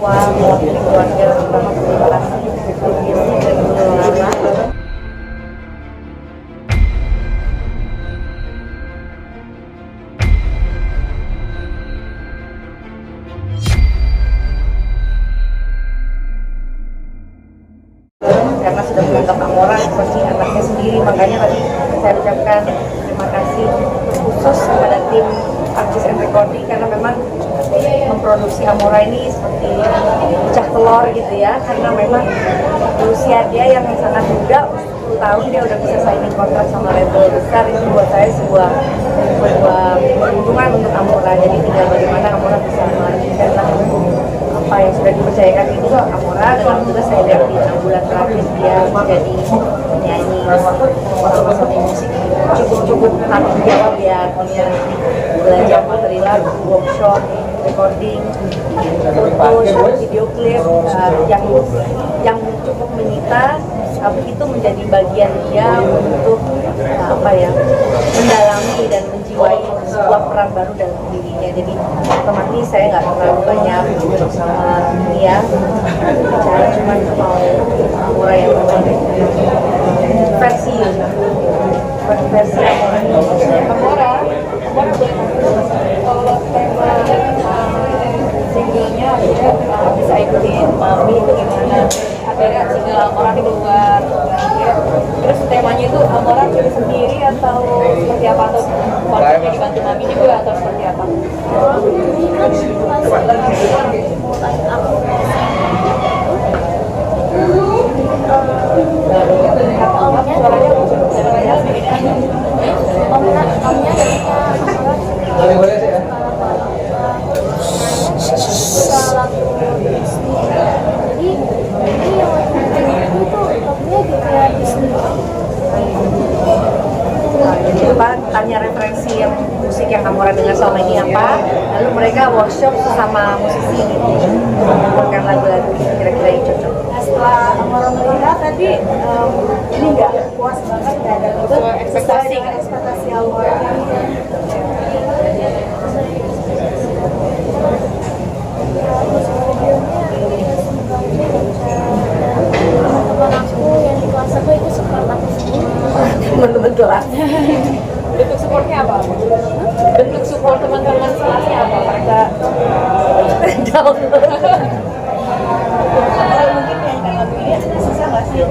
semua mewakili keluarga, terutama terima kasih Yesi dan Bu Lola. Karena sudah menganggap Amora seperti anaknya sendiri, makanya tadi saya ucapkan terima kasih khusus kepada tim Artis and Recording karena memang memproduksi Amora ini seperti pecah telur gitu ya, karena memang di usia dia yang sangat muda, 10 tahun dia udah bisa signing kontrak sama label besar. Itu buat saya sebuah keuntungan untuk Amora. Jadi tinggal bagaimana Amora bisa melanjutkan apa yang sudah dipercayakan itu Amora, dan alhamdulillah saya lihat di 6 bulan terakhir dia menjadi penyanyi sama musik cukup tanggung jawab ya, dia belajar material, workshop, recording, foto, video klip yang cukup menyita, tapi itu menjadi bagian dia untuk mendalami dan menjiwai sebuah peran baru dalam dirinya. Jadi otomatis saya nggak terlalu banyak dia bicara, cuma mau Amora yang versi Amora boleh kalau tema singlenya dia bisa ikutin Mami itu gimana? Akhirnya single Amora di keluar, terus temanya itu Amora pilih sendiri atau seperti apa, atau konsepnya dibantu Mami juga atau seperti apa? Tanya referensi yang musik yang Amora dengar selama ini apa, lalu mereka workshop sama musisi gitu, mengumpulkan lagu-lagu kira-kira yang cocok. Setelah Amora melihat tadi ini nggak puas banget, nggak ada ekspektasi Amora. Teman aku yang di kelas aku itu support aku sendiri. Teman-teman kelas. Bentuk supportnya apa? Bentuk support teman-teman kelasnya apa? Mereka down. Mungkin yang kata Billy, susah nggak sih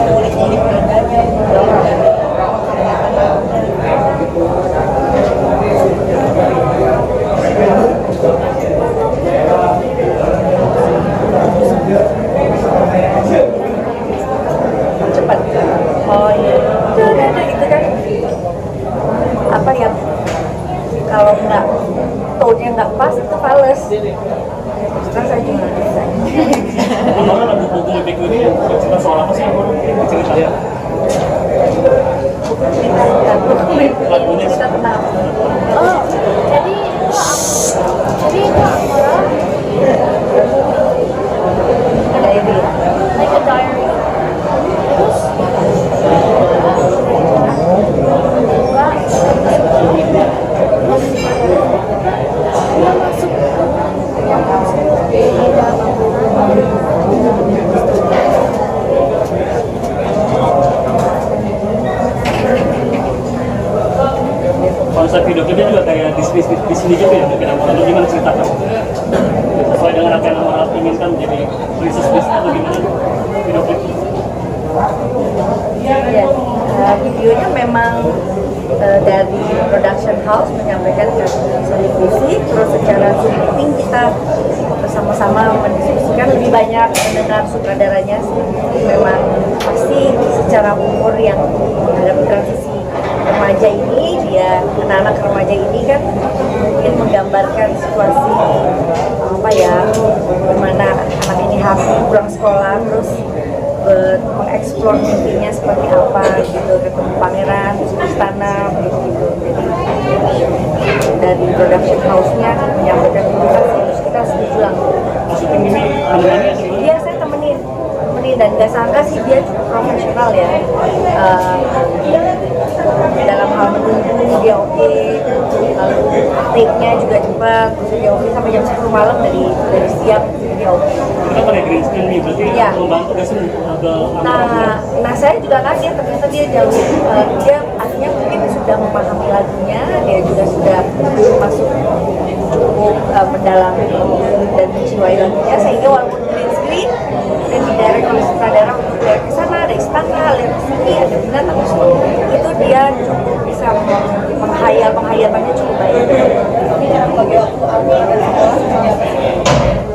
ngulik-ngulik nadanya? Cepat. Oh iya. Gitu kan. Apa ya, kalau nggak tone-nya nggak pas itu fales. Terus saya juga bisa. Ngomongin lagu buku mimpiku ini cerita soal apa sih? Ceritanya? Bukan lagunya cerita tentang. Oh, jadi itu Amora. Diary. Like a diary. Terus konsep video klipnya juga kayak di sini gitu ya, mungkin atau gimana ceritakan sesuai dengan apa yang Amora inginkan menjadi princess atau gimana video klipnya? Ya, videonya memang dari production house menyampaikan ke Sony Music, terus secara syuting kita bersama-sama mendiskusikan, lebih banyak mendengar sutradaranya sih. Memang pasti secara umur yang menghadapi transisi remaja ini, dia anak-anak remaja ini kan mungkin menggambarkan situasi gimana anak ini happy pulang sekolah terus mengeksplor mimpinya seperti apa gitu, ketemu pangeran, istana gitu. Jadi dari production house-nya menyampaikan invitasi, terus kita setuju langsung. Maksudnya ini menemani? Iya, saya temenin dan gak sangka sih dia cukup profesional ya. Dalam hal menunggu dia oke, lalu take-nya juga cepat, terus dia oke sampai jam 10 malam dari siap dia oke. Kita pakai green screen nih, berarti Iya. membantu gak sih ke Nah saya juga kaget ternyata dia jauh, dia artinya mungkin sudah memahami lagunya, dia juga sudah masuk cukup mendalami dan menjiwai lagunya, sehingga walaupun green screen dan didirect oleh sutradara untuk lihat ke sana, ada istana, lihat ke sini, ada binatang, itu dia cukup bisa penghayatannya cukup baik.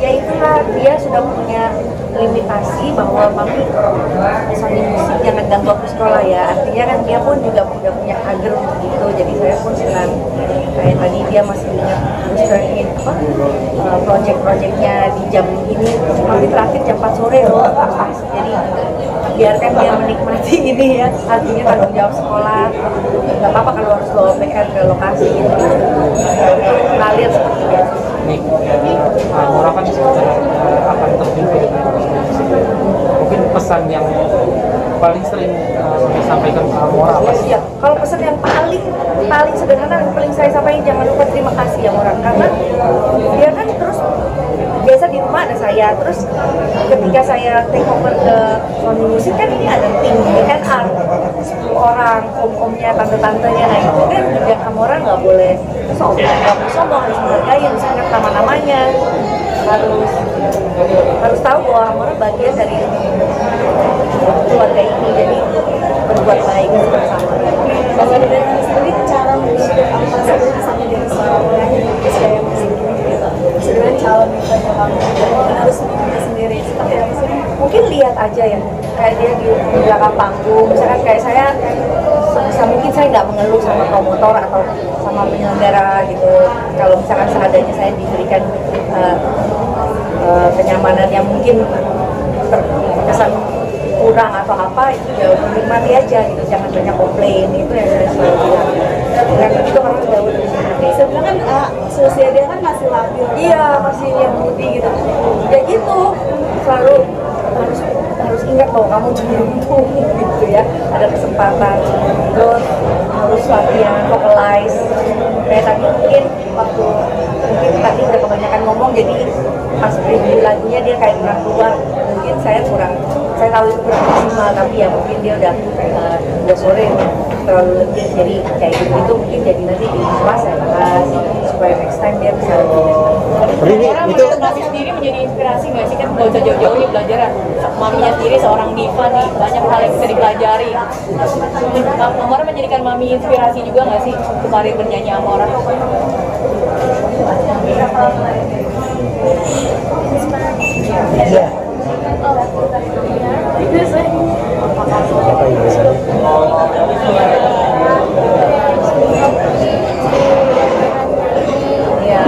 Ya itulah, dia sudah punya limitasi bahwa mami Sony musik jangan ganggu aku sekolah ya, artinya kan dia pun juga udah punya kader untuk itu, jadi saya pun senang kayak tadi dia masih ingat ingin project-projectnya di jam ini, tapi terakhir jam 4 sore loh, pas. Jadi biarkan dia menikmati ini ya, artinya tanggung jawab sekolah, nggak apa-apa kalau harus bawa PR ke lokasi gitu, ngalir seperti biasa. Amora kan akan terjun ke mungkin pesan yang paling sering disampaikan ke Amora apa sih? Ya, kalau pesan yang paling sederhana yang paling saya sampaikan, jangan lupa terima kasih ya orang, karena dia kan terus biasa di rumah ada saya, terus ketika saya take over ke Sony Music kan ini ada tim A&R 10 orang, om-omnya, tante-tantenya, nah itu kan juga Amora nggak boleh sombong, harus menghargai, harus ingat nama-namanya, harus tahu bahwa Amora bagian dari keluarga ini, jadi berbuat baik bersama. Kalau dari sendiri cara mendidik Amora sendiri sampai dari sekolahnya saya musik gitu, sebenarnya calon misalnya kamu harus bikin sendiri seperti apa sih? Mungkin lihat aja ya, kayak dia di belakang panggung, misalkan kayak saya sebisa mungkin saya nggak mengeluh sama promotor atau sama penyelenggara gitu. Kalau misalkan seadanya saya diberikan kenyamanan yang mungkin terkesan kurang atau apa, itu ya nikmati aja gitu, jangan banyak komplain, itu yang saya selalu bilang. Dan itu orang jauh lebih menikmati. Sebenarnya kan sosial dia kan masih labil. Iya, masih yang putih gitu. Ya gitu, selalu harus ingat bahwa kamu beruntung gitu ya, ada kesempatan, terus harus latihan vocalize. Kayak tadi mungkin tadi udah kebanyakan ngomong, jadi pas preview lagunya dia kayak kurang keluar, mungkin saya tahu itu kurang maksimal, tapi ya mungkin dia udah sore terlalu lebih, jadi kayak gitu mungkin jadi nanti di kelas saya bahas supaya next time dia bisa lebih. Orang menurut Mami sendiri menjadi inspirasi nggak sih, kan nggak usah jauh-jauh nih belajar, Maminya sendiri seorang diva nih, banyak hal yang bisa dipelajari. Amora menjadikan Mami inspirasi juga nggak sih untuk karir bernyanyi Amora? Iya. Iya.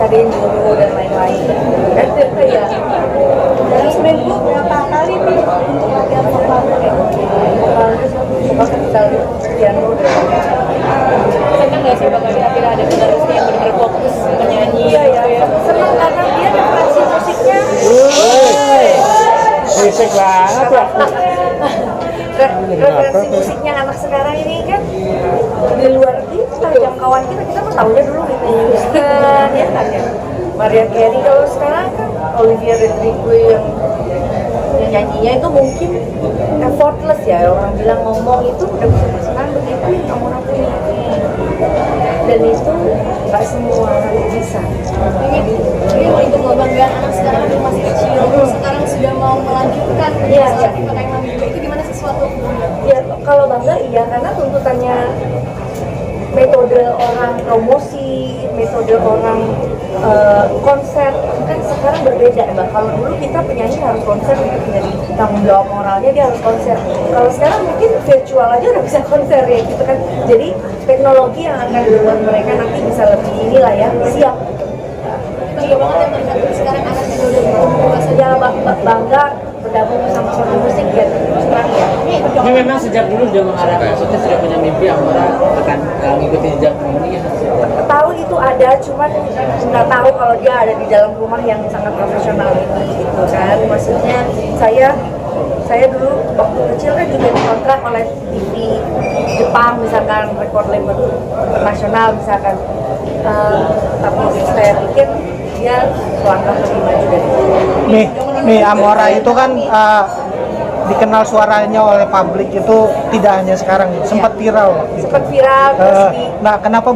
Cariin guru dan lain-lain. Kan itu ya. Dalam seminggu berapa kali nih untuk latihan vokalnya? Kita piano dan Senang nggak sih bakal kira-kira ada penerusnya yang benar-benar fokus menyanyi? iya ya. Senang karena dia referensi musiknya. Risik banget ya. Referensi musiknya anak sekarang ini kan di luar kita, jangkauan kita mah tahunya dulu itu Houston ya kan ya, Mariah Carey. Kalau sekarang kan Olivia Rodrigo yang nyanyinya itu mungkin effortless ya, orang bilang ngomong itu udah bisa bersenang begitu ya, kamu nanti dan itu nggak semua orang bisa. Ini untuk kebanggaan anak sekarang yang masih kecil, sekarang sudah mau melanjutkan Iya, iya. pakai Mami juga, itu gimana sesuatu? Ya kalau bangga iya, karena tuntutannya metode orang promosi, metode orang konser kan sekarang berbeda ya Mbak. Kalau dulu kita penyanyi harus konser untuk menjadi tanggung jawab moralnya, dia harus konser. Kalau sekarang mungkin virtual aja udah bisa konser ya gitu kan. Jadi teknologi yang akan membuat mereka nanti bisa lebih inilah ya, siap. Bagaimana yang tergantung sekarang anak muda udah Ya bangga bergabung sama Sony Music ya, senang ya. Ini memang sejak dulu sudah mengharapkan, maksudnya sudah punya mimpi Amora akan mengikuti jejak ini ya. Tahu itu ada, cuman nggak tahu kalau dia ada di dalam rumah yang sangat profesional gitu kan. Maksudnya saya dulu waktu kecil kan juga dikontrak oleh TV Jepang misalkan, record label internasional misalkan. Tapi saya pikir dia langkah lebih maju dari itu. Nih Amora itu kan dikenal suaranya oleh publik itu tidak hanya sekarang, sempat viral waktu itu. Sempat viral terus Nah, kenapa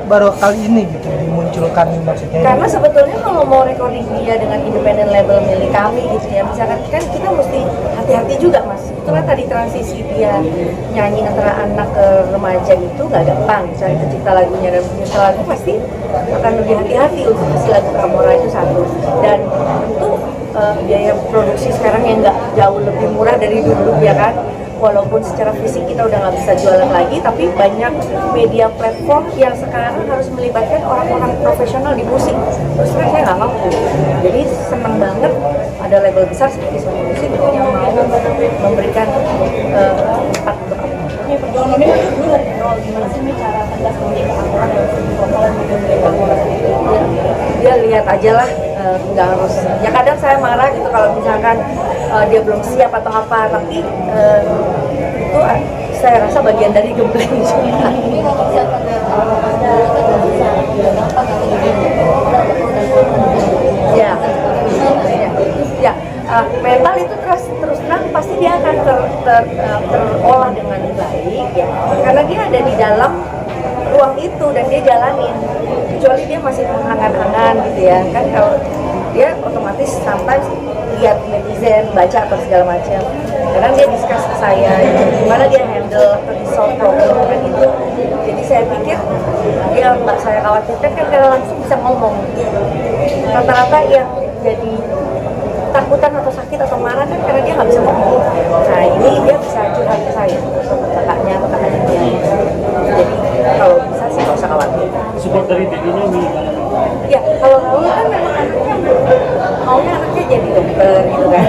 baru kali ini gitu dimunculkan maksudnya? karena sebetulnya kalau mau recording dia dengan independent label milik kami gitu ya, misalkan kan kita mesti hati-hati juga mas. Itu kan tadi transisi dia nyanyi antara anak ke remaja itu nggak gampang. Misalnya pencipta lagunya dan pencipta lagu pasti akan lebih hati-hati untuk kasih lagu ke Amora itu satu. Dan tentu biaya produksi sekarang yang nggak jauh lebih murah dari dulu ya kan. Walaupun secara fisik kita udah nggak bisa jualan lagi, tapi banyak media platform yang sekarang harus melibatkan orang-orang profesional di musik. Terus terang saya nggak mampu. Jadi senang banget ada label besar seperti Sony Music yang mau memberikan tempat untuk aku. Ini perjuangan Mami dulu dari nol, gimana sih Mami cara tegas menjadi Amora dan vokalan di Amora sendiri? Dia lihat aja lah, nggak harus. Ya kadang saya marah gitu kalau misalkan dia belum siap atau apa, tapi itu saya rasa bagian dari gembleng juga. Ini kalau bisa ada Ya, ya, mental itu terus terang pasti dia akan terolah dengan baik ya, karena dia ada di dalam ruang itu dan dia jalanin. Kecuali dia masih menghangat-hangat gitu ya, kan kalau dia otomatis sometimes lihat netizen, baca atau segala macam. Kadang dia discuss ke saya, gimana dia handle atau di solve problem kan itu. Jadi saya pikir yang mbak saya khawatirkan kan karena langsung bisa ngomong. Rata-rata yang jadi takutan atau sakit atau marah kan karena dia nggak bisa ngomong. Nah ini dia bisa curhat ke saya sama kakaknya atau kakak adiknya. Jadi kalau bisa sih nggak usah khawatir. Support dari TV-nya gimana? Ya kalau Raul kan memang anaknya maunya anaknya jadi dokter gitu kan.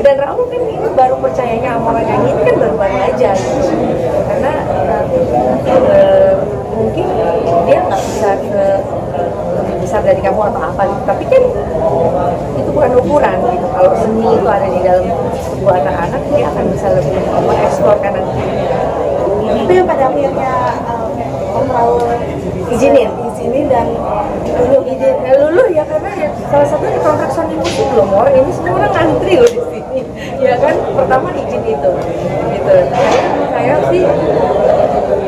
Dan Raul kan ini baru percayanya Amora nyanyi ini kan baru-baru aja gitu. Karena mungkin dia nggak bisa ke lebih besar dari kamu atau apa gitu. Tapi kan itu bukan ukuran gitu. Kalau seni itu ada di dalam sebuah anak-anak, dia akan bisa lebih mengeksplor kanan kiri. Itu yang pada akhirnya Om Raul Izinin dan Lulu izin, Lulu ya karena ya salah satunya kontrak Sony Music loh, orang ini semua orang antri loh di sini, ya kan pertama izin itu, gitu. Saya sih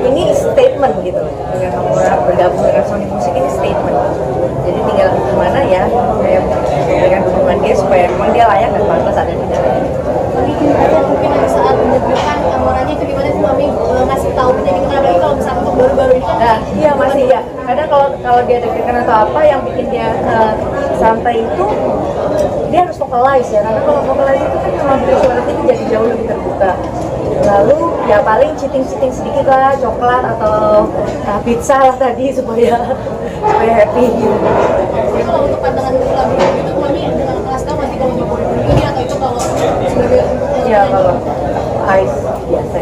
ini statement gitu dengan Amora bergabung dengan Sony Music ini statement. Jadi tinggal gimana ya saya memberikan dukungan dia supaya memang dia layak dan pantas ada di dalam. Mungkin ada saat menunjukkan Amoranya itu gimana sih Mami ngasih tahu penyanyi itu, apalagi kalau misalnya untuk baru-baru ini kan Nah, iya masih ya. Kadang kalau dia deg-degan atau apa yang bikin dia santai itu dia harus vocalize ya. Karena kalau vocalize itu kan memang suara itu jadi jauh lebih terbuka. Lalu ya paling cheating sedikit lah, coklat atau pizza lah tadi supaya happy gitu. Jadi kalau untuk pandangan lagu itu Mami dengan kelas kamu masih kalau untuk ini atau itu kalau sebagai Ya kalau ice biasa.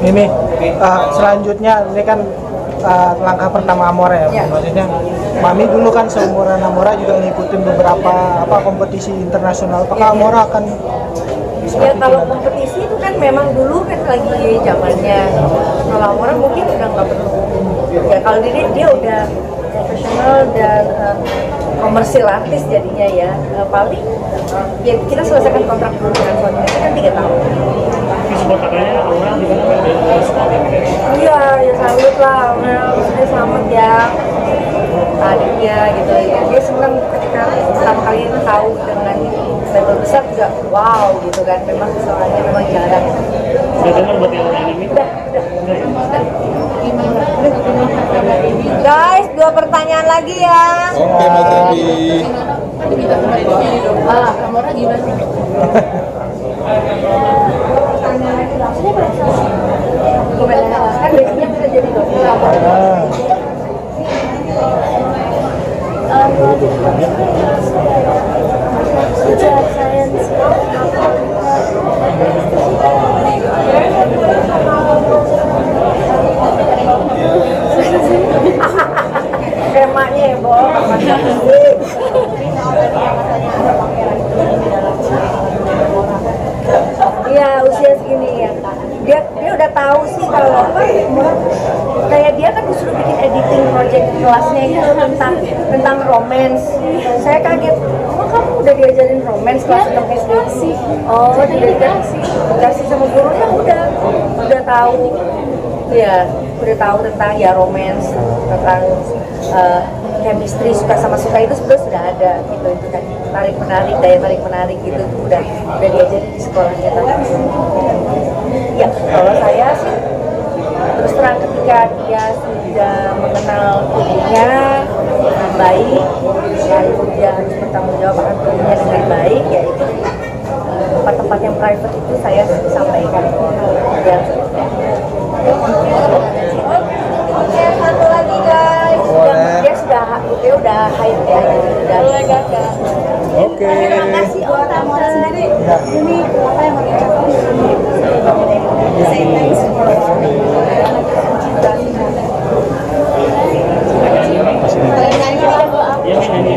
Ini selanjutnya ini kan langkah pertama Amora ya, Ya. maksudnya Mami dulu kan seumuran Amora juga ngikutin beberapa kompetisi internasional. Apakah Amora akan Ya kalau kompetisi itu kan memang dulu kan lagi zamannya. Kalau Amora mungkin udah nggak perlu. Ya kalau dia udah profesional dan komersil artis jadinya ya. Paling ya kita selesaikan kontrak dulu dengan Sony itu kan 3 tahun. Tapi support kakaknya Aura gimana? Ada support yang gede? Iya ya salut lah, maksudnya selamat ya adiknya gitu ya. Dia senang ketika pertama kali tahu dengan label besar juga wow gitu kan. Memang soalnya memang jarang. Udah dengar buat yang ini? Udah. Guys, 2 pertanyaan lagi ya. Oke, Mas Andi. Amora gimana sih? Kan biasanya bisa jadi dokter. sejak sains mamanya ya, Bo. Iya, usia segini ya. Dia udah tahu sih kalau apa, kayak dia kan disuruh bikin editing project kelasnya itu tentang romance. Saya kaget, oh kamu udah diajarin romance kelas 6 SD? Oh, dikasih sama gurunya udah tahu. Ya, udah tahu tentang ya romance, tentang chemistry, suka sama suka itu sebenarnya sudah ada gitu, itu kan tarik menarik, daya tarik menarik gitu itu udah diajarin di sekolahnya. Tapi ya kalau saya sih terus terang ketika dia sudah mengenal tubuhnya dengan baik, ya itu dia harus bertanggung jawab akan tubuhnya dengan baik, ya itu tempat-tempat yang private itu saya sampaikan ya. Oke, satu lagi guys. Dia udah hide ya, jadi udah. Boleh kakak. Oke. Terima kasih buat kamu sendiri. Ini apa yang mau diucapkan? Say thanks for watching. Iya, ini.